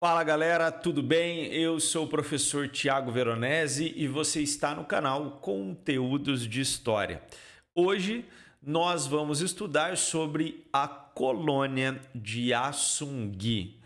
Fala galera, tudo bem? Eu sou o professor Tiago Veronese e você está no canal Conteúdos de História. Hoje nós vamos estudar sobre a colônia de Assungi.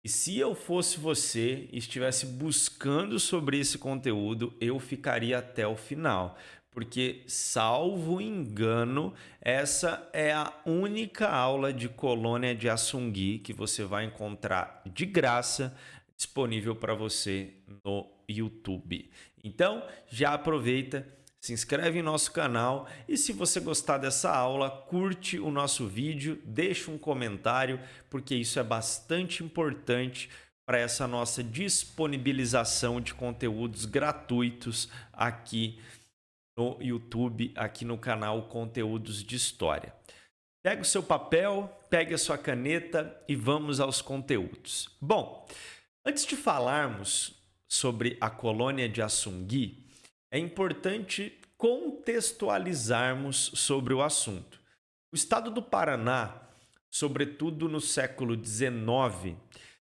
E se eu fosse você e estivesse buscando sobre esse conteúdo, eu ficaria até o final, porque, salvo engano, essa é a única aula de colônia de Assungi que você vai encontrar de graça disponível para você no YouTube. Então, já aproveita, se inscreve em nosso canal e se você gostar dessa aula, curte o nosso vídeo, deixa um comentário, porque isso é bastante importante para essa nossa disponibilização de conteúdos gratuitos aqui no YouTube, aqui no canal Conteúdos de História. Pega o seu papel, pegue a sua caneta e vamos aos conteúdos. Bom, antes de falarmos sobre a colônia de Assungi, é importante contextualizarmos sobre o assunto. O estado do Paraná, sobretudo no século XIX,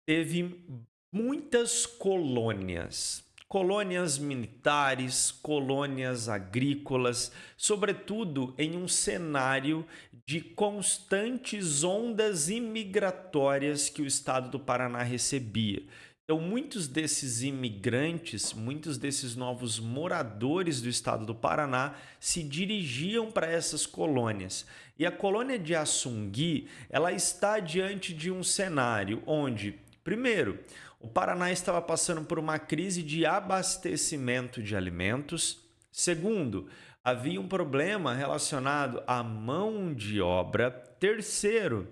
teve muitas colônias. Colônias militares, colônias agrícolas, sobretudo em um cenário de constantes ondas imigratórias que o estado do Paraná recebia. Então, muitos desses imigrantes, muitos desses novos moradores do estado do Paraná se dirigiam para essas colônias. E a colônia de Assungi, ela está diante de um cenário onde, primeiro, o Paraná estava passando por uma crise de abastecimento de alimentos. Segundo, havia um problema relacionado à mão de obra. Terceiro,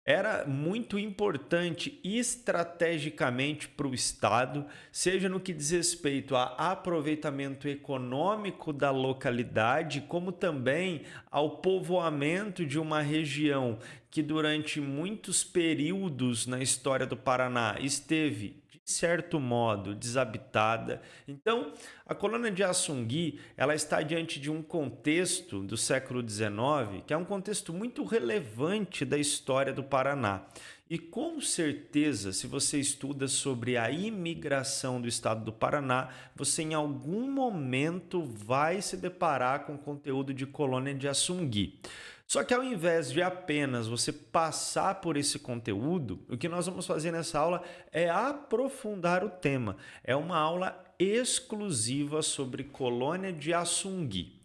era muito importante estrategicamente para o Estado, seja no que diz respeito a aproveitamento econômico da localidade, como também ao povoamento de uma região que durante muitos períodos na história do Paraná esteve, de certo modo, desabitada. Então, a colônia de Assungi, ela está diante de um contexto do século XIX, que é um contexto muito relevante da história do Paraná. E com certeza, se você estuda sobre a imigração do estado do Paraná, você em algum momento vai se deparar com o conteúdo de colônia de Assungi. Só que ao invés de apenas você passar por esse conteúdo, o que nós vamos fazer nessa aula é aprofundar o tema. É uma aula exclusiva sobre colônia de Assungi.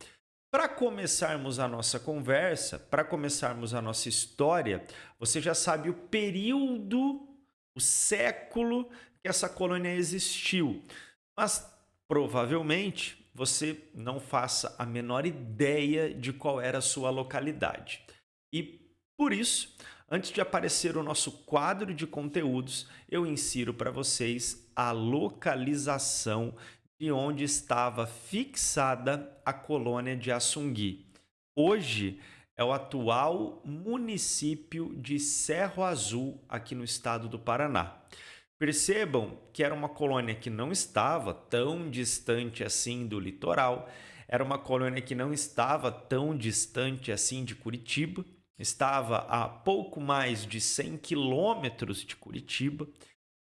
Para começarmos a nossa conversa, para começarmos a nossa história, você já sabe o período, o século que essa colônia existiu. Mas provavelmente você não faça a menor ideia de qual era a sua localidade. E por isso, antes de aparecer o nosso quadro de conteúdos, eu insiro para vocês a localização de onde estava fixada a colônia de Assungi. Hoje é o atual município de Cerro Azul, aqui no estado do Paraná. Percebam que era uma colônia que não estava tão distante assim do litoral, era uma colônia que não estava tão distante assim de Curitiba, estava a pouco mais de 100 quilômetros de Curitiba.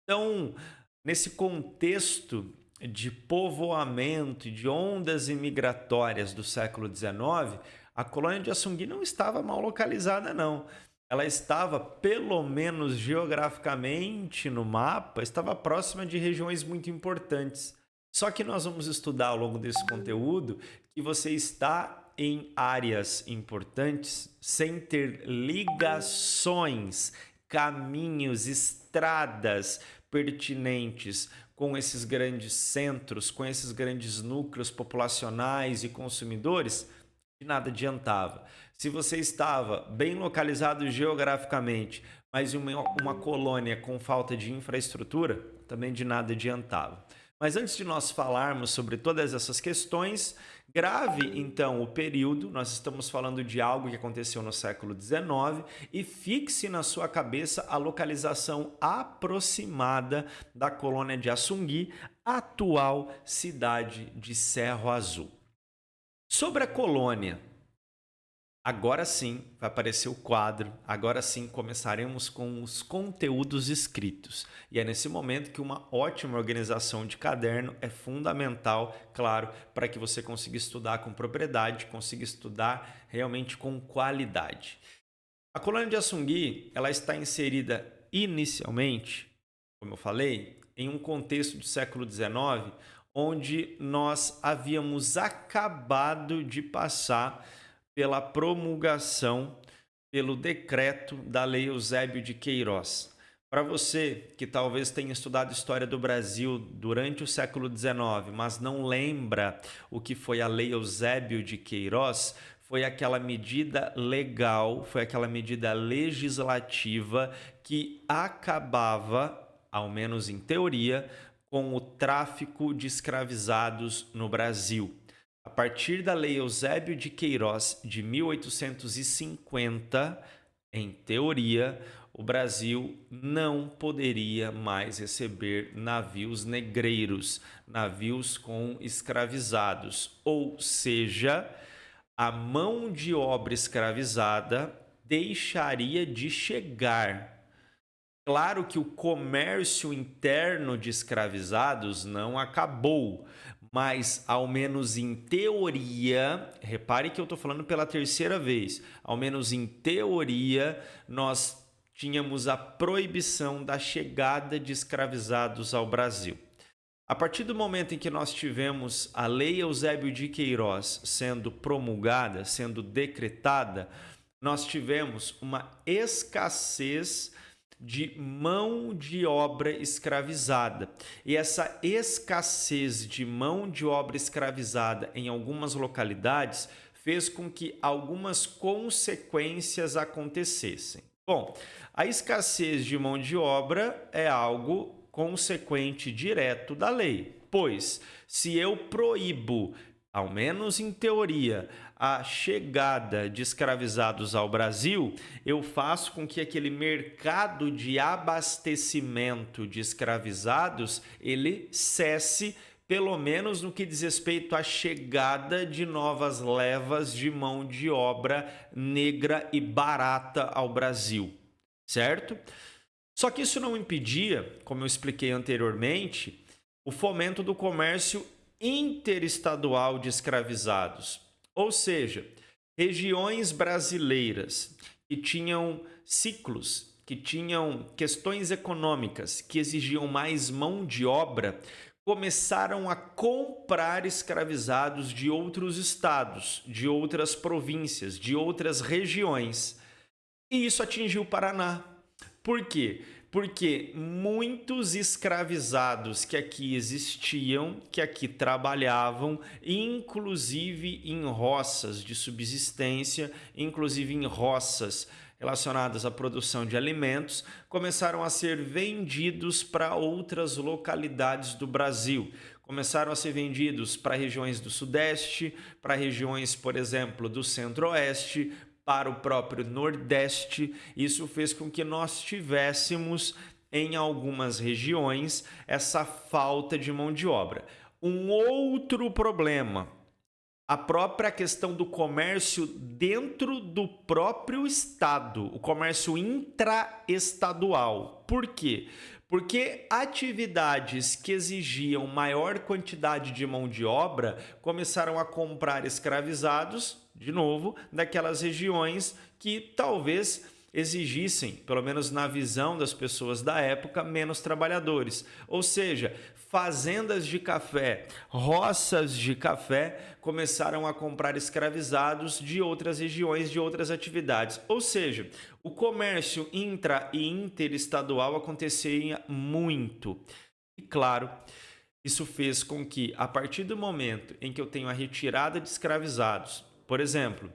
Então, nesse contexto de povoamento e de ondas imigratórias do século XIX, a colônia de Assungi não estava mal localizada, não. Ela estava, pelo menos geograficamente no mapa, estava próxima de regiões muito importantes. Só que nós vamos estudar ao longo desse conteúdo que você está em áreas importantes sem ter ligações, caminhos, estradas pertinentes com esses grandes centros, com esses grandes núcleos populacionais e consumidores, de nada adiantava. Se você estava bem localizado geograficamente, mas em uma colônia com falta de infraestrutura, também de nada adiantava. Mas antes de nós falarmos sobre todas essas questões, grave então o período, nós estamos falando de algo que aconteceu no século XIX, e fixe na sua cabeça a localização aproximada da colônia de Assungi, atual cidade de Cerro Azul. Sobre a colônia, Agora sim vai aparecer o quadro, agora sim começaremos com os conteúdos escritos. E é nesse momento que uma ótima organização de caderno é fundamental, claro, para que você consiga estudar com propriedade, consiga estudar realmente com qualidade. A colônia de Assungui, ela está inserida inicialmente, como eu falei, em um contexto do século XIX, onde nós havíamos acabado de passar pela promulgação, pelo decreto da Lei Eusébio de Queiroz. Para você que talvez tenha estudado história do Brasil durante o século XIX, mas não lembra o que foi a Lei Eusébio de Queiroz, foi aquela medida legal, foi aquela medida legislativa que acabava, ao menos em teoria, com o tráfico de escravizados no Brasil. A partir da Lei Eusébio de Queiroz de 1850, em teoria, o Brasil não poderia mais receber navios negreiros, navios com escravizados, ou seja, a mão de obra escravizada deixaria de chegar. Claro que o comércio interno de escravizados não acabou, mas ao menos em teoria, repare que eu estou falando pela terceira vez, ao menos em teoria, nós tínhamos a proibição da chegada de escravizados ao Brasil. A partir do momento em que nós tivemos a Lei Eusébio de Queiroz sendo promulgada, sendo decretada, nós tivemos uma escassez de mão de obra escravizada. E essa escassez de mão de obra escravizada em algumas localidades fez com que algumas consequências acontecessem. Bom, a escassez de mão de obra é algo consequente direto da lei, pois se eu proíbo, ao menos em teoria, a chegada de escravizados ao Brasil, eu faço com que aquele mercado de abastecimento de escravizados, ele cesse, pelo menos no que diz respeito à chegada de novas levas de mão de obra negra e barata ao Brasil, certo? Só que isso não impedia, como eu expliquei anteriormente, o fomento do comércio interestadual de escravizados. Ou seja, regiões brasileiras que tinham ciclos, que tinham questões econômicas, que exigiam mais mão de obra, começaram a comprar escravizados de outros estados, de outras províncias, de outras regiões. E isso atingiu o Paraná. Por quê? Porque muitos escravizados que aqui existiam, que aqui trabalhavam, inclusive em roças de subsistência, inclusive em roças relacionadas à produção de alimentos, começaram a ser vendidos para outras localidades do Brasil. Começaram a ser vendidos para regiões do Sudeste, para regiões, por exemplo, do Centro-Oeste, para o próprio Nordeste. Isso fez com que nós tivéssemos em algumas regiões essa falta de mão de obra. Um outro problema, a própria questão do comércio dentro do próprio estado, o comércio intraestadual. Por quê? Porque atividades que exigiam maior quantidade de mão de obra começaram a comprar escravizados, de novo, daquelas regiões que talvez exigissem, pelo menos na visão das pessoas da época, menos trabalhadores. Ou seja, fazendas de café, roças de café começaram a comprar escravizados de outras regiões, de outras atividades. Ou seja, o comércio intra e interestadual acontecia muito. E claro, isso fez com que, a partir do momento em que eu tenho a retirada de escravizados, por exemplo,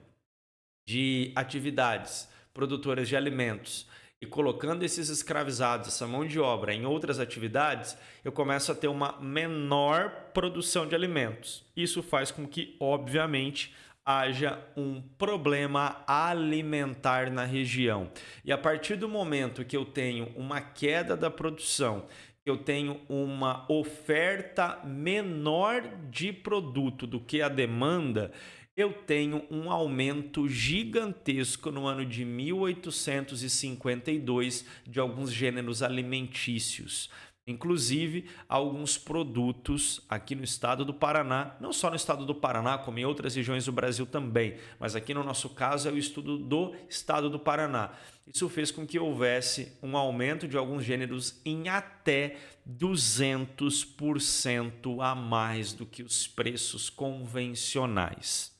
de atividades produtoras de alimentos, e colocando esses escravizados, essa mão de obra, em outras atividades, eu começo a ter uma menor produção de alimentos. Isso faz com que, obviamente, haja um problema alimentar na região. E a partir do momento que eu tenho uma queda da produção, eu tenho uma oferta menor de produto do que a demanda, eu tenho um aumento gigantesco no ano de 1852 de alguns gêneros alimentícios. Inclusive, alguns produtos aqui no estado do Paraná, não só no estado do Paraná, como em outras regiões do Brasil também, mas aqui no nosso caso é o estudo do estado do Paraná. Isso fez com que houvesse um aumento de alguns gêneros em até 200% a mais do que os preços convencionais.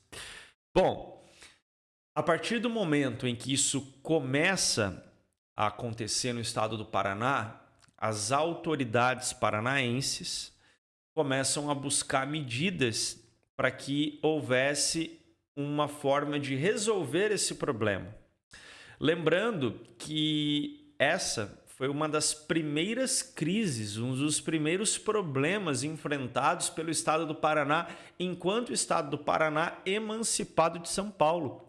Bom, a partir do momento em que isso começa a acontecer no estado do Paraná, as autoridades paranaenses começam a buscar medidas para que houvesse uma forma de resolver esse problema. Lembrando que essa foi uma das primeiras crises, um dos primeiros problemas enfrentados pelo estado do Paraná, enquanto o estado do Paraná emancipado de São Paulo.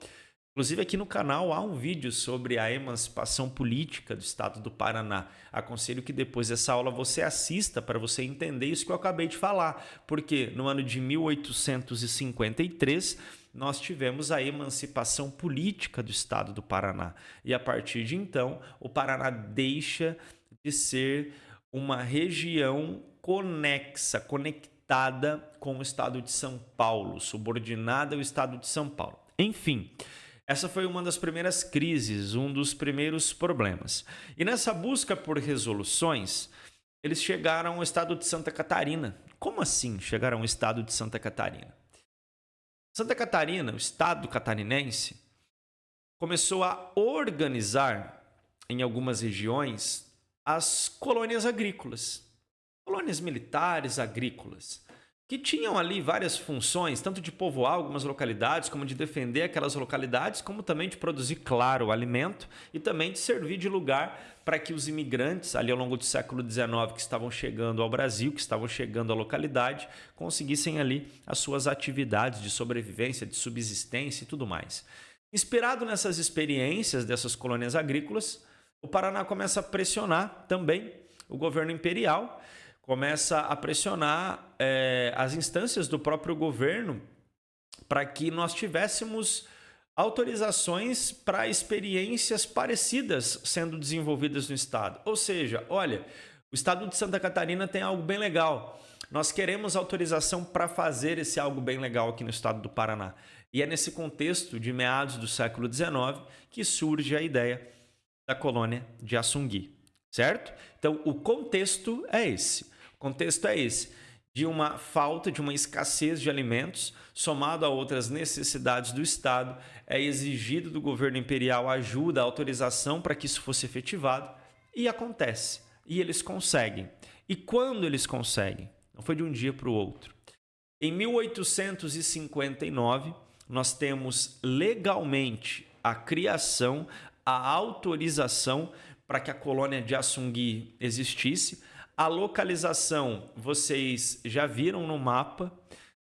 Inclusive aqui no canal há um vídeo sobre a emancipação política do estado do Paraná. Aconselho que depois dessa aula você assista para você entender isso que eu acabei de falar. Porque no ano de 1853 nós tivemos a emancipação política do estado do Paraná. E a partir de então o Paraná deixa de ser uma região conectada com o estado de São Paulo, subordinada ao estado de São Paulo. Enfim, essa foi uma das primeiras crises, um dos primeiros problemas. E nessa busca por resoluções, eles chegaram ao estado de Santa Catarina. Como assim chegaram ao estado de Santa Catarina? Santa Catarina, o estado catarinense, começou a organizar em algumas regiões as colônias agrícolas, colônias militares agrícolas, que tinham ali várias funções, tanto de povoar algumas localidades, como de defender aquelas localidades, como também de produzir, claro, o alimento e também de servir de lugar para que os imigrantes, ali ao longo do século XIX, que estavam chegando ao Brasil, que estavam chegando à localidade, conseguissem ali as suas atividades de sobrevivência, de subsistência e tudo mais. Inspirado nessas experiências dessas colônias agrícolas, o Paraná começa a pressionar também o governo imperial, começa a pressionar as instâncias do próprio governo para que nós tivéssemos autorizações para experiências parecidas sendo desenvolvidas no estado. Ou seja, olha, o estado de Santa Catarina tem algo bem legal. Nós queremos autorização para fazer esse algo bem legal aqui no estado do Paraná. E é nesse contexto de meados do século XIX que surge a ideia da colônia de Açungui, certo? Então, o contexto é esse. O contexto é esse, de uma falta, de uma escassez de alimentos, somado a outras necessidades do Estado, é exigido do governo imperial ajuda, autorização para que isso fosse efetivado, e acontece. E eles conseguem. E quando eles conseguem? Não foi de um dia para o outro. Em 1859, nós temos legalmente a criação, a autorização para que a colônia de Açungui existisse. A localização vocês já viram no mapa,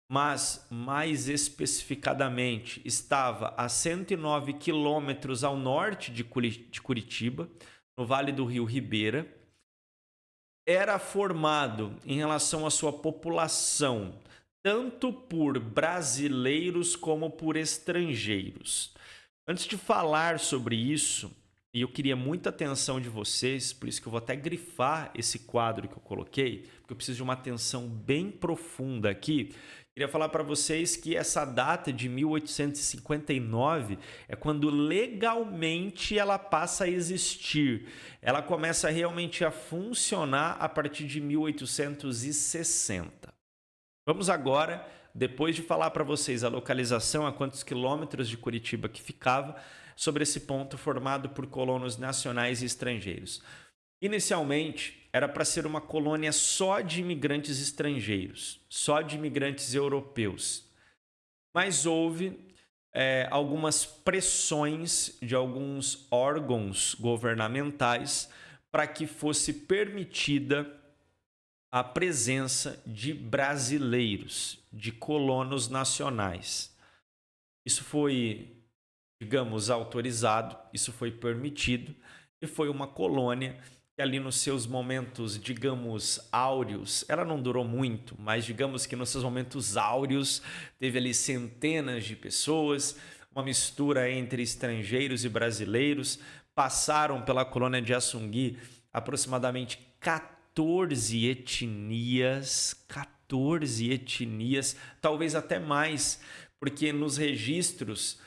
mas mais especificadamente estava a 109 quilômetros ao norte de Curitiba, no Vale do Rio Ribeira. Era formado em relação à sua população, tanto por brasileiros como por estrangeiros. Antes de falar sobre isso, e eu queria muita atenção de vocês, por isso que eu vou até grifar esse quadro que eu coloquei, porque eu preciso de uma atenção bem profunda aqui. Queria falar para vocês que essa data de 1859 é quando legalmente ela passa a existir. Ela começa realmente a funcionar a partir de 1860. Vamos agora, depois de falar para vocês a localização, a quantos quilômetros de Curitiba que ficava, sobre esse ponto formado por colonos nacionais e estrangeiros. Inicialmente, era para ser uma colônia só de imigrantes estrangeiros, só de imigrantes europeus. Mas houve algumas pressões de alguns órgãos governamentais para que fosse permitida a presença de brasileiros, de colonos nacionais. Isso foi, digamos, autorizado, isso foi permitido e foi uma colônia que que ali nos seus momentos, digamos, áureos, ela não durou muito, mas digamos que nos seus momentos áureos teve ali centenas de pessoas, uma mistura entre estrangeiros e brasileiros, passaram pela colônia de Assungui aproximadamente 14 etnias, talvez até mais, porque nos registros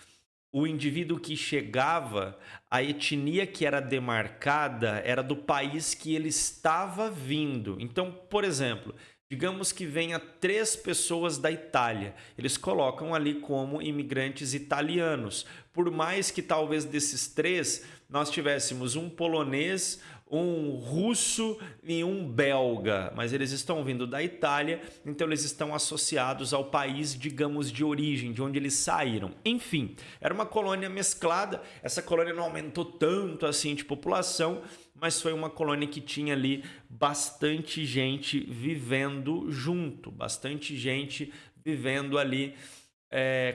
o indivíduo que chegava, a etnia que era demarcada era do país que ele estava vindo. Então, por exemplo, digamos que venha 3 pessoas da Itália. Eles colocam ali como imigrantes italianos. Por mais que talvez desses 3 nós tivéssemos um polonês, um russo e um belga, mas eles estão vindo da Itália, então eles estão associados ao país, digamos, de origem, de onde eles saíram. Enfim, era uma colônia mesclada, essa colônia não aumentou tanto assim de população, mas foi uma colônia que tinha ali bastante gente vivendo junto, bastante gente vivendo ali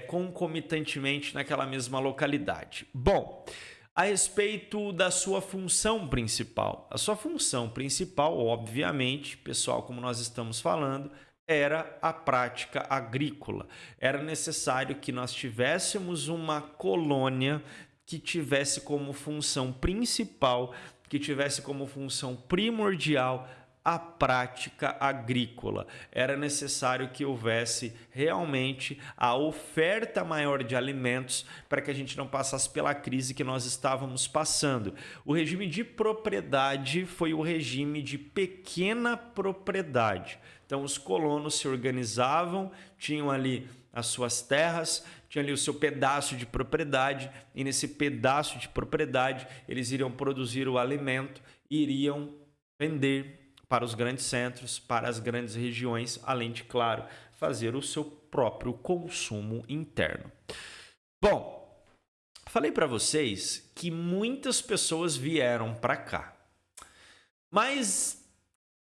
concomitantemente naquela mesma localidade. Bom, a respeito da sua função principal. A sua função principal, obviamente, pessoal, como nós estamos falando, era a prática agrícola. Era necessário que nós tivéssemos uma colônia que tivesse como função principal, que tivesse como função primordial a prática agrícola. Era necessário que houvesse realmente a oferta maior de alimentos para que a gente não passasse pela crise que nós estávamos passando. O regime de propriedade foi o regime de pequena propriedade. Então, os colonos se organizavam, tinham ali as suas terras, tinha ali o seu pedaço de propriedade, e nesse pedaço de propriedade eles iriam produzir o alimento, iriam vender para os grandes centros, para as grandes regiões, além de, claro, fazer o seu próprio consumo interno. Bom, falei para vocês que muitas pessoas vieram para cá, mas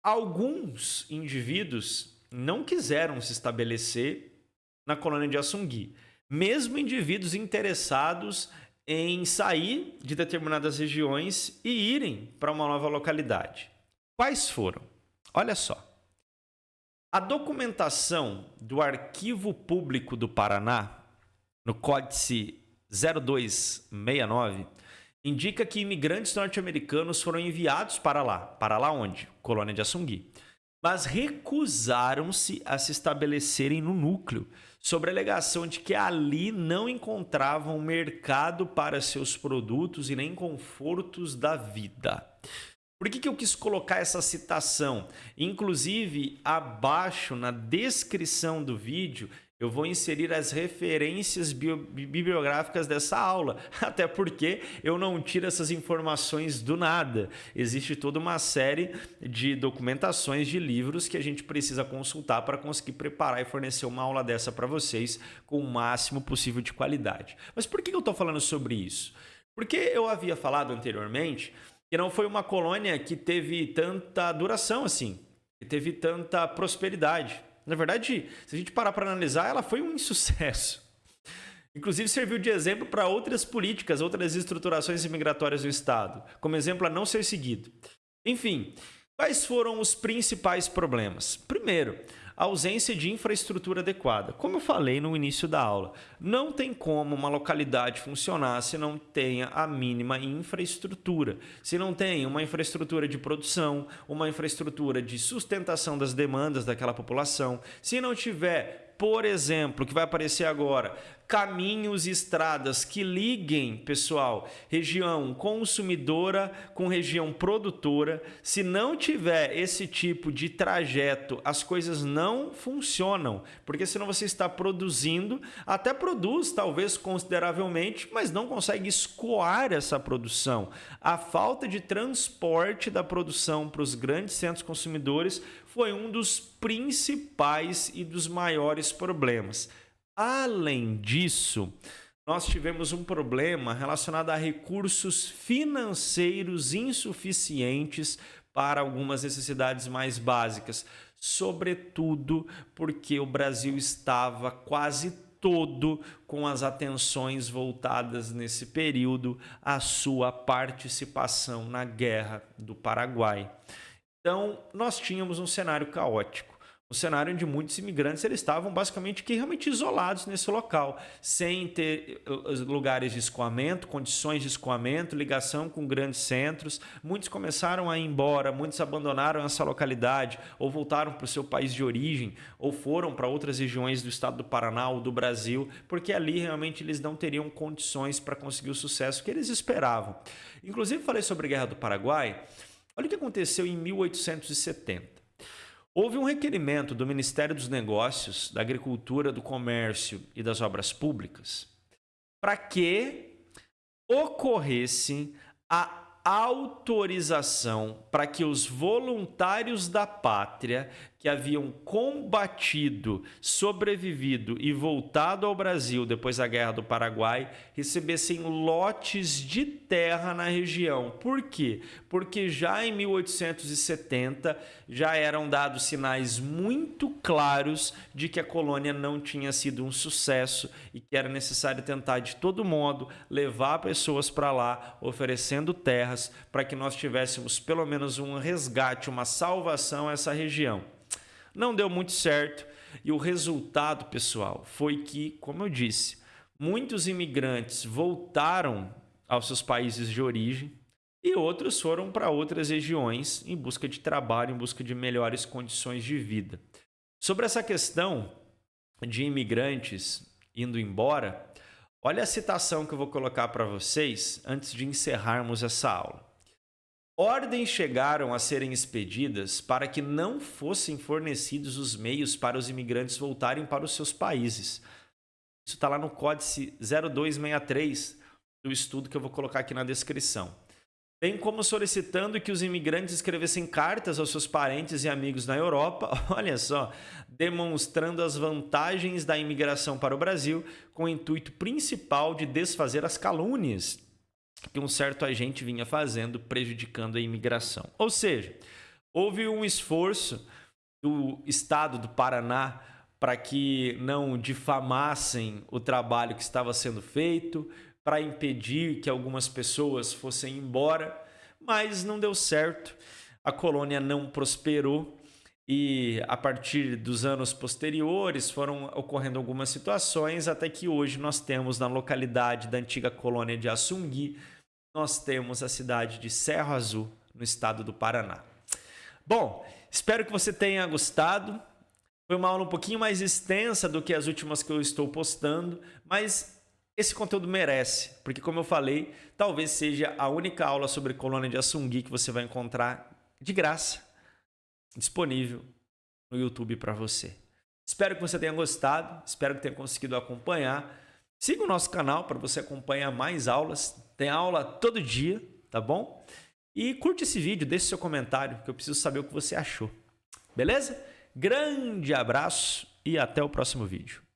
alguns indivíduos não quiseram se estabelecer na colônia de Assungui, mesmo indivíduos interessados em sair de determinadas regiões e irem para uma nova localidade. Quais foram? Olha só. A documentação do Arquivo Público do Paraná, no Códice 0269, indica que imigrantes norte-americanos foram enviados para lá. Para lá onde? Colônia de Assungui. Mas recusaram-se a se estabelecerem no núcleo, sob a alegação de que ali não encontravam mercado para seus produtos e nem confortos da vida. Por que eu quis colocar essa citação? Inclusive, abaixo na descrição do vídeo, eu vou inserir as referências bibliográficas dessa aula, até porque eu não tiro essas informações do nada. Existe toda uma série de documentações de livros que a gente precisa consultar para conseguir preparar e fornecer uma aula dessa para vocês com o máximo possível de qualidade. Mas por que eu estou falando sobre isso? Porque eu havia falado anteriormente que não foi uma colônia que teve tanta duração assim, que teve tanta prosperidade. Na verdade, se a gente parar para analisar, ela foi um insucesso. Inclusive, serviu de exemplo para outras políticas, outras estruturações imigratórias do Estado, como exemplo a não ser seguido. Enfim, quais foram os principais problemas? Primeiro, a ausência de infraestrutura adequada. Como eu falei no início da aula, não tem como uma localidade funcionar se não tenha a mínima infraestrutura. Se não tem uma infraestrutura de produção, uma infraestrutura de sustentação das demandas daquela população, se não tiver, por exemplo, que vai aparecer agora, caminhos e estradas que liguem, pessoal, região consumidora com região produtora. Se não tiver esse tipo de trajeto, as coisas não funcionam, porque senão você está produzindo, até produz talvez consideravelmente, mas não consegue escoar essa produção. A falta de transporte da produção para os grandes centros consumidores foi um dos principais e dos maiores problemas. Além disso, nós tivemos um problema relacionado a recursos financeiros insuficientes para algumas necessidades mais básicas, sobretudo porque o Brasil estava quase todo com as atenções voltadas nesse período à sua participação na Guerra do Paraguai. Então, nós tínhamos um cenário caótico. Um cenário onde muitos imigrantes eles estavam basicamente realmente isolados nesse local, sem ter lugares de escoamento, condições de escoamento, ligação com grandes centros. Muitos começaram a ir embora, muitos abandonaram essa localidade, ou voltaram para o seu país de origem, ou foram para outras regiões do estado do Paraná ou do Brasil, porque ali realmente eles não teriam condições para conseguir o sucesso que eles esperavam. Inclusive, falei sobre a Guerra do Paraguai. Olha o que aconteceu em 1870. Houve um requerimento do Ministério dos Negócios, da Agricultura, do Comércio e das Obras Públicas para que ocorresse a autorização para que os voluntários da pátria que haviam combatido, sobrevivido e voltado ao Brasil depois da Guerra do Paraguai recebessem lotes de terra na região. Por quê? Porque já em 1870 já eram dados sinais muito claros de que a colônia não tinha sido um sucesso e que era necessário tentar de todo modo levar pessoas para lá, oferecendo terras para que nós tivéssemos pelo menos um resgate, uma salvação a essa região. Não deu muito certo e o resultado, pessoal, foi que, como eu disse, muitos imigrantes voltaram aos seus países de origem e outros foram para outras regiões em busca de trabalho, em busca de melhores condições de vida. Sobre essa questão de imigrantes indo embora, olha a citação que eu vou colocar para vocês antes de encerrarmos essa aula. Ordens chegaram a serem expedidas para que não fossem fornecidos os meios para os imigrantes voltarem para os seus países. Isso está lá no Códice 0263 do estudo que eu vou colocar aqui na descrição. Bem como solicitando que os imigrantes escrevessem cartas aos seus parentes e amigos na Europa, olha só, demonstrando as vantagens da imigração para o Brasil, com o intuito principal de desfazer as calúnias que um certo agente vinha fazendo, prejudicando a imigração. Ou seja, houve um esforço do estado do Paraná para que não difamassem o trabalho que estava sendo feito, para impedir que algumas pessoas fossem embora, mas não deu certo. A colônia não prosperou e a partir dos anos posteriores foram ocorrendo algumas situações até que hoje nós temos na localidade da antiga colônia de Assungui, nós temos a cidade de Cerro Azul, no estado do Paraná. Bom, espero que você tenha gostado. Foi uma aula um pouquinho mais extensa do que as últimas que eu estou postando, mas esse conteúdo merece, porque como eu falei, talvez seja a única aula sobre colônia de Assungui que você vai encontrar de graça, disponível no YouTube para você. Espero que você tenha gostado, espero que tenha conseguido acompanhar. Siga o nosso canal para você acompanhar mais aulas. Tem aula todo dia, tá bom? E curte esse vídeo, deixe seu comentário, que eu preciso saber o que você achou. Beleza? Grande abraço e até o próximo vídeo.